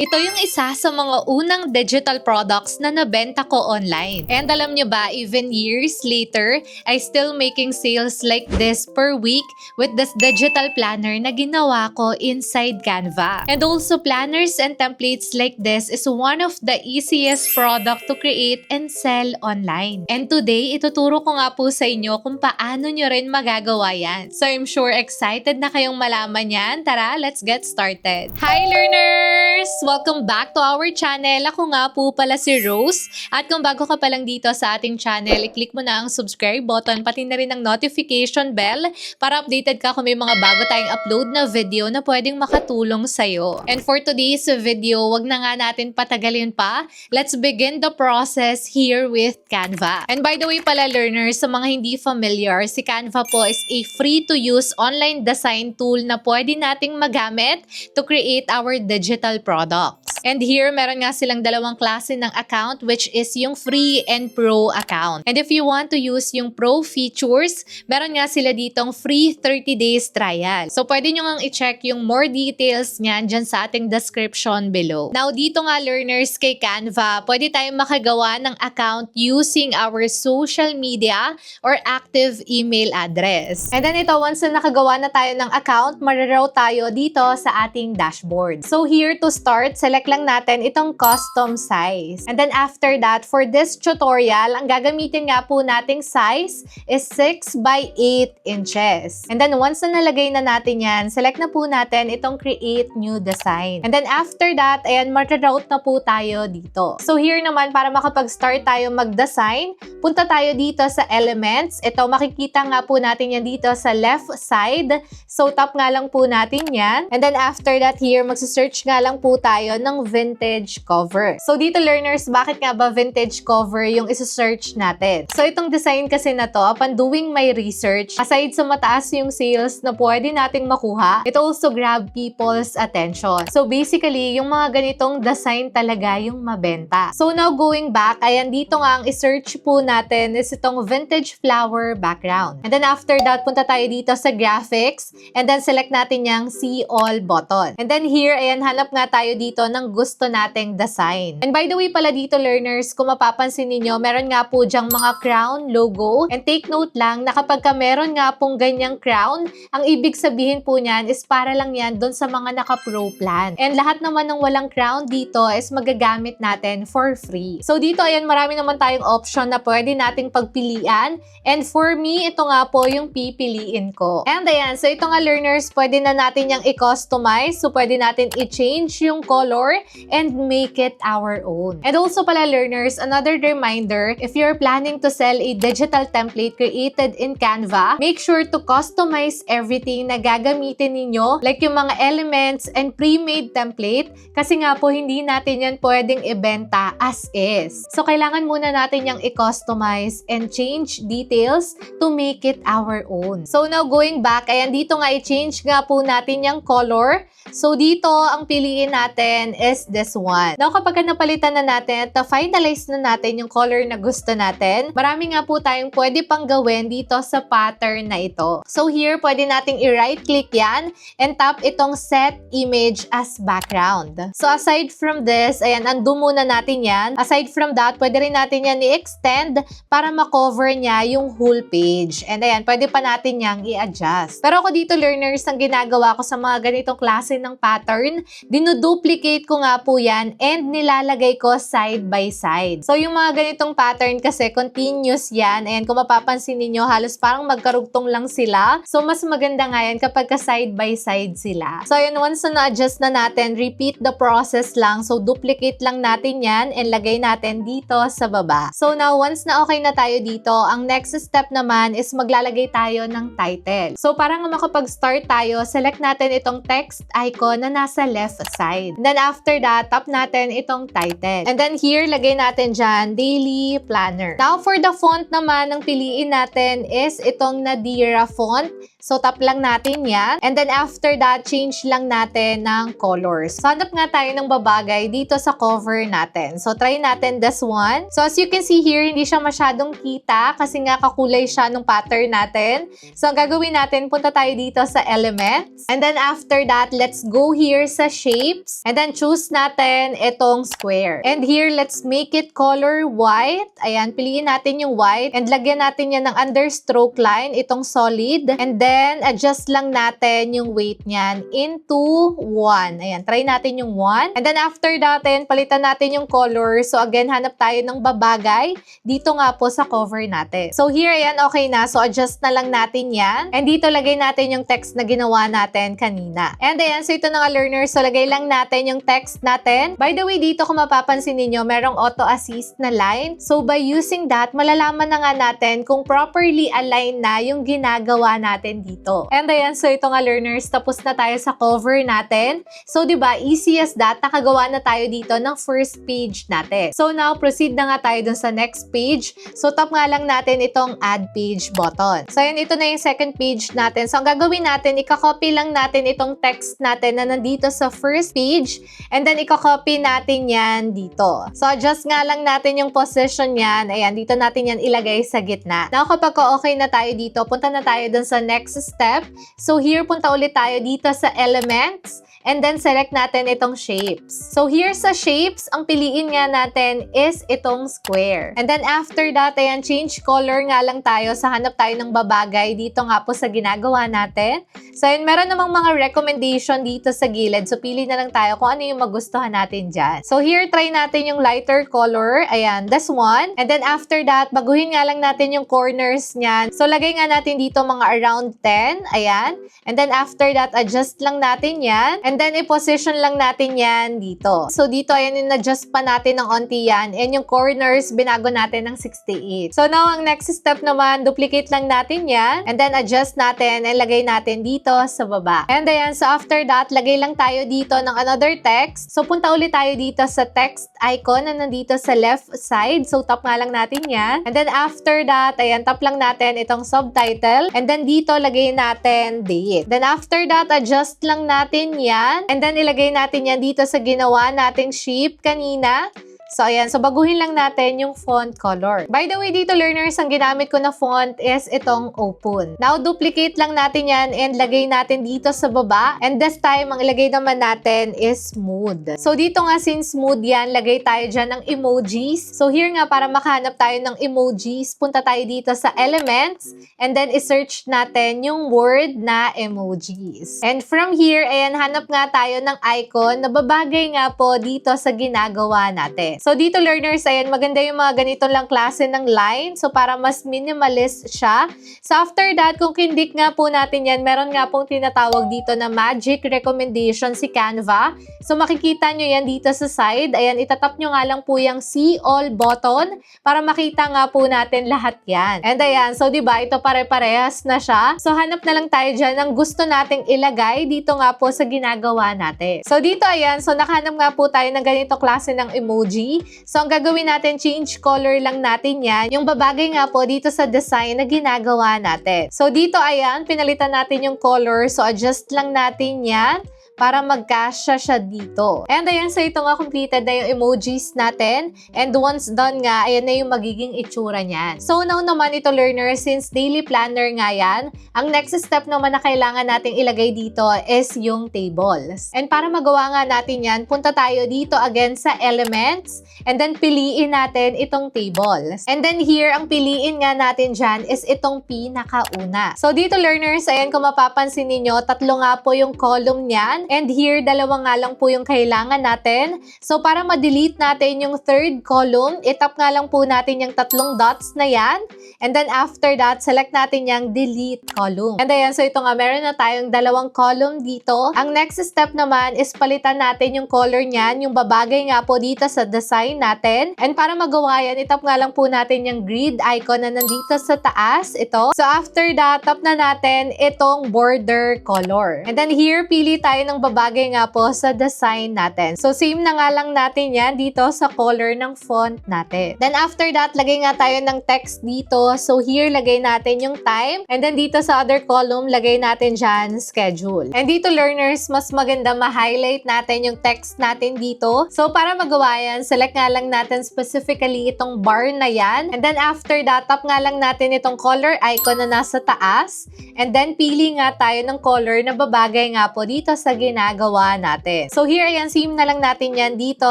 Ito yung isa sa mga unang digital products na nabenta ko online. And alam nyo ba, even years later, I still making sales like this per week with this digital planner na ginawa ko inside Canva. And also, planners and templates like this is one of the easiest product to create and sell online. And today, ituturo ko nga po sa inyo kung paano nyo rin magagawa yan. So I'm sure excited na kayong malaman yan. Tara, let's get started. Hi learners! Welcome back to our channel. Ako nga po pala si Rose. At kung bago ka pa lang dito sa ating channel, i-click mo na ang subscribe button, pati na rin ang notification bell para updated ka kung may mga bago tayong upload na video na pwedeng makatulong sa'yo. And for today's video, wag na nga natin patagalin pa. Let's begin the process here with Canva. And by the way pala learners, sa mga hindi familiar, si Canva po is a free-to-use online design tool na pwede nating magamit to create our digital products. And here, meron nga silang dalawang klase ng account, which is yung free and pro account. And if you want to use yung pro features, meron nga sila ditong free 30 days trial. So pwede nyo nga i-check yung more details niyan dyan sa ating description below. Now dito nga learners kay Canva, pwede tayong makagawa ng account using our social media or active email address. And then ito, once na nakagawa na tayo ng account, mariroute tayo dito sa ating dashboard. So here to start, select lang natin itong custom size. And then after that, for this tutorial, ang gagamitin nga po nating size is 6 by 8 inches. And then once na nalagay na natin yan, select na po natin itong create new design. And then after that, ayan, mag-route na po tayo dito. So here naman, para makapag-start tayo mag-design, punta tayo dito sa elements. Ito, makikita nga po natin yan dito sa left side. So tap nga lang po natin yan. And then after that here, magsa-search nga lang po tayo ng vintage cover. So dito learners, bakit nga ba vintage cover yung isa-search natin? So itong design kasi na to, upon doing my research, aside sa mataas yung sales na pwede nating makuha, it also grab people's attention. So basically, yung mga ganitong design talaga yung mabenta. So now going back, ayan dito nga ang isearch po natin is itong vintage flower background. And then after that, punta tayo dito sa graphics and then select natin yung see all button. And then here, ayan, hanap nga tayo dito ng gusto nating design. And by the way pala dito learners, kung mapapansin ninyo, meron nga po dyang mga crown logo. And take note lang na kapag ka meron nga pong ganyang crown, ang ibig sabihin po niyan is para lang yan doon sa mga naka-pro plan. And lahat naman ng walang crown dito is magagamit natin for free. So dito ayan, marami naman tayong option na pwede nating pagpilian. And for me, ito nga po yung pipiliin ko. And ayan, so ito nga learners, pwede na natin yung i-customize. So pwede natin i-change yung color and make it our own. And also pala learners, another reminder, if you're planning to sell a digital template created in Canva, make sure to customize everything na gagamitin ninyo, like yung mga elements and pre-made template, kasi nga po hindi natin yan pwedeng ibenta as is. So kailangan muna natin yung i-customize and change details to make it our own. So now going back, ayan dito nga i-change nga po natin yung color. So dito ang piliin natin is this one. Now kapag napalitan na natin at finalize na natin yung color na gusto natin, marami nga po tayong pwede pang gawin dito sa pattern na ito. So here, pwede nating i-right click yan and tap itong set image as background. So aside from this, ayan, undo muna natin yan. Aside from that, pwede rin natin yan i-extend para makover niya yung whole page. And ayan, pwede pa natin yang i-adjust. Pero ako dito learners, ang ginagawa ko sa mga ganitong klase ng pattern, dinuduplicate ko nga po yan and nilalagay ko side by side. So yung mga ganitong pattern kasi continuous yan and kung mapapansin niyo halos parang magkarugtong lang sila. So mas maganda nga yan kapag ka side by side sila. So ayan, once na na-adjust na natin, repeat the process lang. So duplicate lang natin yan and lagay natin dito sa baba. So now once na okay na tayo dito, ang next step naman is maglalagay tayo ng title. So para nga makapag-start tayo, select natin itong text icon na nasa left side. And then after that, tap natin itong title. And then here, lagay natin dyan, Daily Planner. Now for the font naman, ang piliin natin is itong Nadira font. So tap lang natin yan. And then after that, change lang natin ng colors. So hanap nga tayo ng babagay dito sa cover natin. So try natin this one. So as you can see here, hindi siya masyadong kita kasi nga kakulay siya ng pattern natin. So ang gagawin natin, punta tayo dito sa elements. And then after that, let's go here sa shapes. And then choose choose natin itong square. And here, let's make it color white. Ayan, piliin natin yung white. And lagyan natin yan ng understroke line, itong solid. And then, adjust lang natin yung weight niyan into 1. Ayan, try natin yung 1. And then, after natin, palitan natin yung color. So, again, hanap tayo ng babagay dito nga po sa cover natin. So, here, ayan, okay na. So, adjust na lang natin yan. And dito, lagay natin yung text na ginawa natin kanina. And ayan, so ito na nga learners, so lagay lang natin yung text natin. By the way, dito kung mapapansin ninyo, merong auto-assist na line. So by using that, malalaman na nga natin kung properly aligned na yung ginagawa natin dito. And ayan, so ito nga learners, tapos na tayo sa cover natin. So diba, easy as that, nakagawa na tayo dito ng first page natin. So now, proceed na nga tayo dun sa next page. So tap nga lang natin itong add page button. So ayan, ito na yung second page natin. So ang gagawin natin, ika-copy lang natin itong text natin na nandito sa first page and then ika-copy natin yan dito. So adjust nga lang natin yung position yan. Ayan, dito natin yan ilagay sa gitna. Now kapag okay na tayo dito, punta na tayo dun sa next step. So here, punta ulit tayo dito sa elements and then select natin itong shapes. So here sa shapes, ang piliin nga natin is itong square. And then after that, ayan, change color nga lang tayo sa hanap tayo ng babagay dito nga po sa ginagawa natin. So yun, meron namang mga recommendation dito sa gilid. So pili na lang tayo kung ano yung magustuhan natin dyan. So here, try natin yung lighter color. Ayan, this one. And then after that, baguhin nga lang natin yung corners niyan. So lagay nga natin dito mga around 10. Ayan. And then after that, adjust lang natin yan. And then i-position lang natin yan dito. So dito, ayan, in-adjust pa natin ng onti yan. And yung corners, binago natin ng 68. So now, ang next step naman, duplicate lang natin yan. And then adjust natin and lagay natin dito sa baba. And ayan, so after that, lagay lang tayo dito ng another text. So punta ulit tayo dito sa text icon na nandito sa left side. So tap nga lang natin yan. And then after that, ayan, tap lang natin itong subtitle. And then dito, lagay natin date. Then after that, adjust lang natin yan. And then ilagay natin yan dito sa ginawa nating shape kanina. So, ayan. So, baguhin lang natin yung font color. By the way, dito, learners, ang ginamit ko na font is itong open. Now, duplicate lang natin yan and lagay natin dito sa baba. And this time, ang ilagay naman natin is smooth. So, dito nga, since smooth yan, lagay tayo dyan ng emojis. So, here nga, para makahanap tayo ng emojis, punta tayo dito sa elements. And then, isearch natin yung word na emojis. And from here, ayan, hanap nga tayo ng icon na babagay nga po dito sa ginagawa natin. So, dito learners, ayan, maganda yung mga ganito lang klase ng line. So, para mas minimalist siya. So, after that, kung kindik nga po natin yan, meron nga pong tinatawag dito na magic recommendation si Canva. So, makikita nyo yan dito sa side. Ayan, itatap nyo nga lang po yung see all button para makita nga po natin lahat yan. And ayan, so, diba, ito pare-parehas na siya. So, hanap na lang tayo dyan ng gusto nating ilagay dito nga po sa ginagawa natin. So, dito, ayan, so, nakahanap nga po tayo ng ganito klase ng emoji. So, ang gagawin natin, change color lang natin yan. Yung babagay nga po dito sa design na ginagawa natin. So, dito, ayan, pinalitan natin yung color. So, adjust lang natin yan para magkasya siya dito. And ayan, so ito nga completed na yung emojis natin. And once done nga, ayan na yung magiging itsura niyan. So now naman ito learner, since daily planner nga yan, ang next step naman na kailangan nating ilagay dito is yung tables. And para magawa nga natin yan, punta tayo dito again sa elements and then piliin natin itong tables. And then here, ang piliin nga natin dyan is itong pinakauna. So dito learners, ayan kung mapapansin ninyo, tatlo nga po yung column niyan. And here, dalawa nga lang po yung kailangan natin. So, para ma-delete natin yung third column, itap nga lang po natin yung tatlong dots na yan. And then after that, select natin yung delete column. And ayan, so ito nga, meron na tayong dalawang column dito. Ang next step naman is palitan natin yung color niyan, yung babagay nga po dito sa design natin. And para magawa yan, itap nga lang po natin yung grid icon na nandito sa taas. Ito. So, after that, tap na natin itong border color. And then here, pili tayo ng babagay nga po sa design natin. So, same na nga lang natin yan dito sa color ng font natin. Then, after that, lagay nga tayo ng text dito. So, here, lagay natin yung time. And then, dito sa other column, lagay natin dyan schedule. And dito, learners, mas maganda ma-highlight natin yung text natin dito. So, para magawa yan, select nga lang natin specifically itong bar na yan. And then, after that, tap nga lang natin itong color icon na nasa taas. And then, pili nga tayo ng color na babagay nga po dito sa ginagawa natin. So here, ayan, same na lang natin yan dito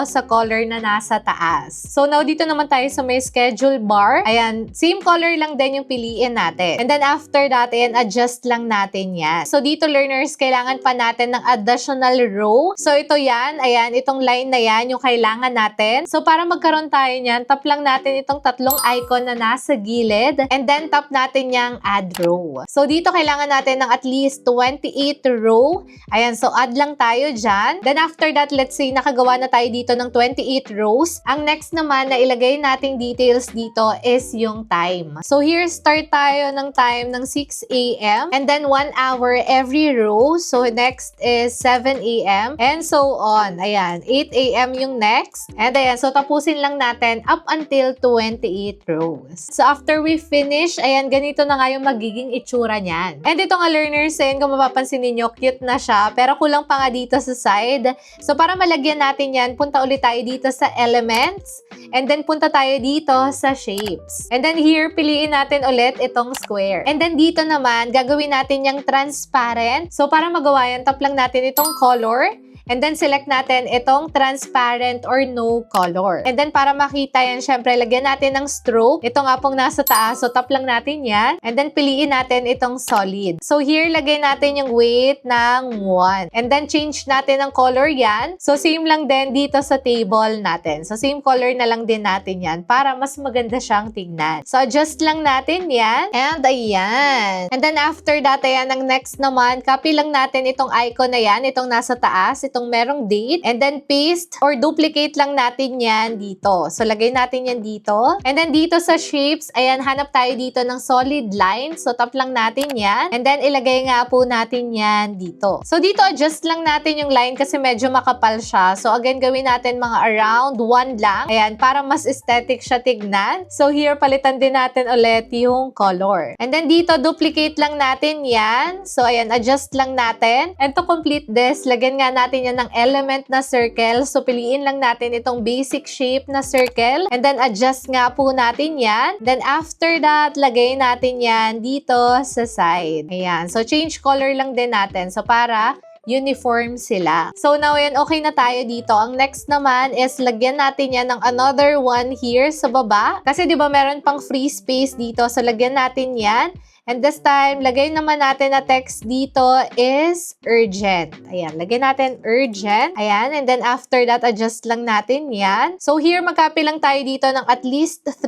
sa color na nasa taas. So now, dito naman tayo sa may schedule bar. Ayan, same color lang din yung piliin natin. And then after that, ayan, adjust lang natin yan. So dito, learners, kailangan pa natin ng additional row. So ito yan, ayan, itong line na yan, yung kailangan natin. So para magkaroon tayo niyan, tap lang natin itong tatlong icon na nasa gilid. And then tap natin yung add row. So dito, kailangan natin ng at least 28 row. Ayan, so add lang tayo dyan. Then after that, let's say nakagawa na tayo dito ng 28 rows. Ang next naman na ilagay nating details dito is yung time. So here, start tayo ng time ng 6 a.m. and then 1 hour every row. So next is 7 a.m. and so on. Ayan, 8 a.m. yung next. And ayan, so tapusin lang natin up until 28 rows. So after we finish, ayan, ganito na nga yung magiging itsura niyan. And ito nga, learners, ayan, kung mapapansin ninyo, cute na siya. Pero kulang pa nga dito sa side. So para malagyan natin yan, punta ulit tayo dito sa elements. And then punta tayo dito sa shapes. And then here, piliin natin ulit itong square. And then dito naman, gagawin natin yung transparent. So para magawa yan, tap lang natin itong color. And then select natin itong transparent or no color. And then para makita yan, syempre lagyan natin ng stroke. Ito nga pong nasa taas, so tap lang natin yan. And then piliin natin itong solid. So here, lagay natin yung weight ng 1. And then change natin ang color yan. So same lang din dito sa table natin. So same color na lang din natin yan para mas maganda siyang tignan. So adjust lang natin yan. And ayan. And then after that, ayan, ang next naman, copy lang natin itong icon na yan, itong nasa taas, itong merong date, and then paste or duplicate lang natin yan dito. So, lagay natin yan dito. And then dito sa shapes, ayan, hanap tayo dito ng solid line. So, tap lang natin yan. And then, ilagay nga po natin yan dito. So, dito, adjust lang natin yung line kasi medyo makapal siya. So, again, gawin natin mga around 1 lang. Ayan, para mas aesthetic siya tignan. So, here, palitan din natin ulit yung color. And then, dito, duplicate lang natin yan. So, ayan, adjust lang natin. And to complete this, lagyan nga natin yan ng element na circle. So, piliin lang natin itong basic shape na circle. And then, adjust nga po natin yan. Then, after that, lagay natin yan dito sa side. Ayan. So, change color lang din natin. So, para uniform sila. So, now, yan, okay na tayo dito. Ang next naman is lagyan natin yan ng another one here sa baba. Kasi, di ba, meron pang free space dito. So, lagyan natin yan. And this time, lagay naman natin na text dito is urgent. Ayan, lagay natin urgent. Ayan, and then after that, adjust lang natin yan. So here, magcopy lang tayo dito ng at least 3.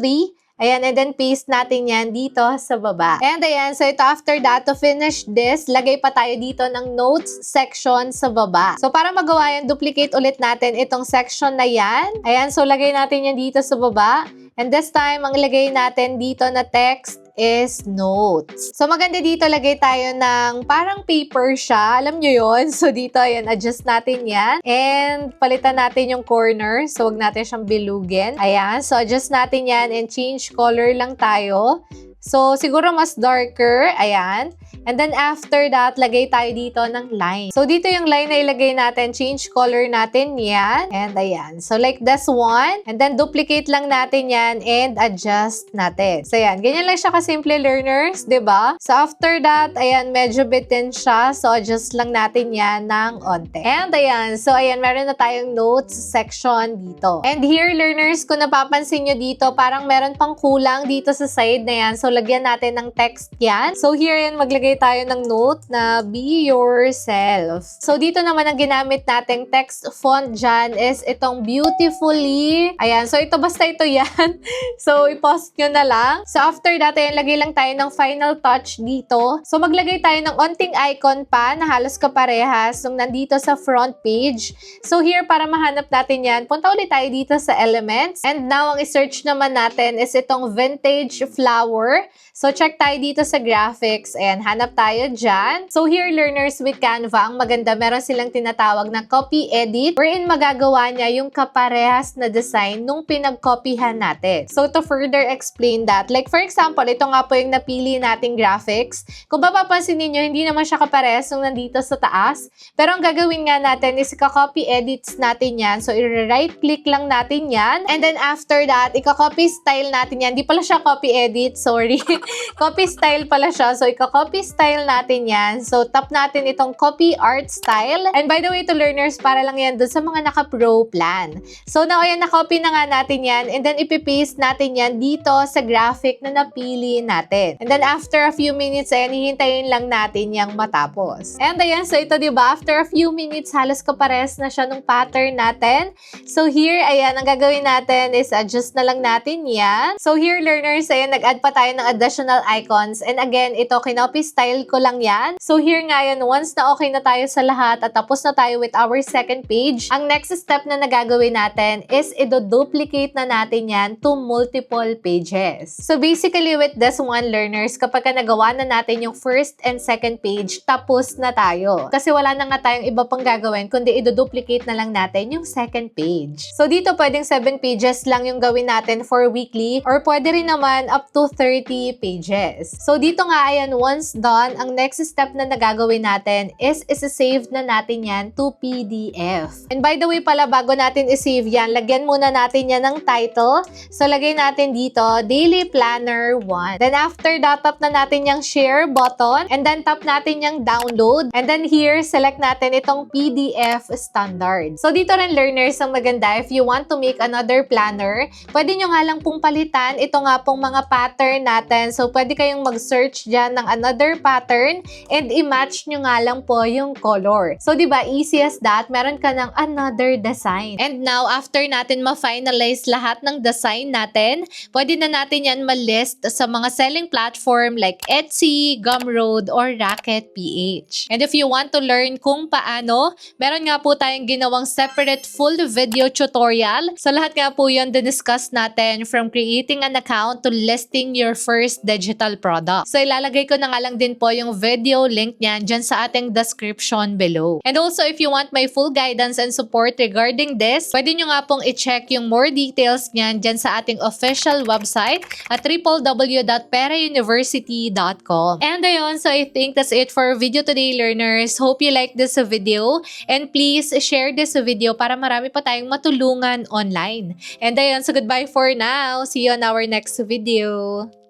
Ayan, and then paste natin yan dito sa baba. And ayan, so ito after that, to finish this, lagay pa tayo dito ng notes section sa baba. So para magawa yan, duplicate ulit natin itong section na yan. Ayan, so lagay natin yan dito sa baba. And this time, ang ilagay natin dito na text is notes. So, maganda dito, lagay tayo ng parang paper siya. Alam nyo yun? So, dito, ayan, adjust natin yan. And, palitan natin yung corner. So, wag natin siyang bilugin. Ayan. So, adjust natin yan and change color lang tayo. So, siguro mas darker. Ayan. And then, after that, lagay tayo dito ng line. So, dito yung line na ilagay natin. Change color natin yan. And, ayan. So, like this one. And then, duplicate lang natin yan and adjust natin. So, ayan. Ganyan lang siya kasimple, learners. Diba? So, after that, ayan, medyo bitin siya. So, adjust lang natin yan ng onte. And, ayan. So, ayan, meron na tayong notes section dito. And here, learners, kung napapansin nyo dito, parang meron pang kulang dito sa side na yan. So, lagyan natin ng text yan. So, here, yan, maglagay tayo ng note na be yourself. So, dito naman ang ginamit nating text font dyan is itong beautifully. Ayan. So, ito basta ito yan. So, i-post nyo na lang. So, after that, ayan, lagay lang tayo ng final touch dito. So, maglagay tayo ng onting icon pa na halos kaparehas nung nandito sa front page. So, here, para mahanap natin yan, punta ulit tayo dito sa elements. And now, ang i-search naman natin is itong vintage flower. So, check tayo dito sa graphics. Ayan, hanap tayo dyan. So, here, learners with Canva, ang maganda, meron silang tinatawag na copy edit wherein magagawa niya yung kaparehas na design nung pinag-copyhan natin. So, to further explain that, like for example, ito nga po yung napili nating graphics. Kung mapapansin niyo hindi naman siya kaparehas nung nandito sa taas. Pero ang gagawin nga natin is ika-copy edits natin yan. So, i-right click lang natin yan. And then after that, ika-copy style natin yan. Di pala siya copy edit, sorry. copy. Copy style pala siya. So, ika-copy style natin yan. So, tap natin itong copy art style. And by the way, to learners, para lang yan dun sa mga naka-pro plan. So, now, ayan, na-copy na nga natin yan. And then, ipipaste natin yan dito sa graphic na napili natin. And then, after a few minutes, ayan, hihintayin lang natin yung matapos. And ayan, so ito, diba, after a few minutes, halos kapares na siya nung pattern natin. So, here, ayan, ang gagawin natin is adjust na lang natin yan. So, here, learners, ayan, nag-add pa tayo ng additional icons. And again, ito, kinopy style ko lang yan. So, here nga yan, once na okay na tayo sa lahat at tapos na tayo with our second page, ang next step na nagagawin natin is i-duplicate na natin yan to multiple pages. So, basically, with this one, learners, kapag nagawa na natin yung first and second page, tapos na tayo. Kasi wala na nga tayong iba pang gagawin, kundi i-duplicate na lang natin yung second page. So, dito pwedeng 7 pages lang yung gawin natin for weekly or pwede rin naman up to 30 pages. So, dito nga, ayan, once done, ang next step na nagagawin natin is isa-save na natin yan to PDF. And by the way pala, bago natin i-save yan, lagyan muna natin yan ng title. So, lagay natin dito, Daily Planner 1. Then, after that, tap na natin yung share button. And then, tap natin yung download. And then, here, select natin itong PDF standard. So, dito rin, learners, ang maganda, if you want to make another planner, pwede nyo nga lang pong palitan ito nga pong mga pattern natin. So, pwede kayong mag-search dyan ng another pattern and i-match nyo nga lang po yung color. So, di ba, easy as that, meron ka ng another design. And now, after natin ma-finalize lahat ng design natin, pwede na natin yan ma-list sa mga selling platform like Etsy, Gumroad, or Racket PH. And if you want to learn kung paano, meron nga po tayong ginawang separate full video tutorial. So, lahat nga po yun discuss natin from creating an account to listing your first digital product. So, ilalagay ko na nga lang din po yung video link niyan dyan sa ating description below. And also, if you want my full guidance and support regarding this, pwede nyo nga pong i-check yung more details niyan dyan sa ating official website at www.perauniversity.com. And ayun, so I think that's it for video today, learners. Hope you like this video and please share this video para marami pa tayong matulungan online. And ayun, so goodbye for now. See you on our next video.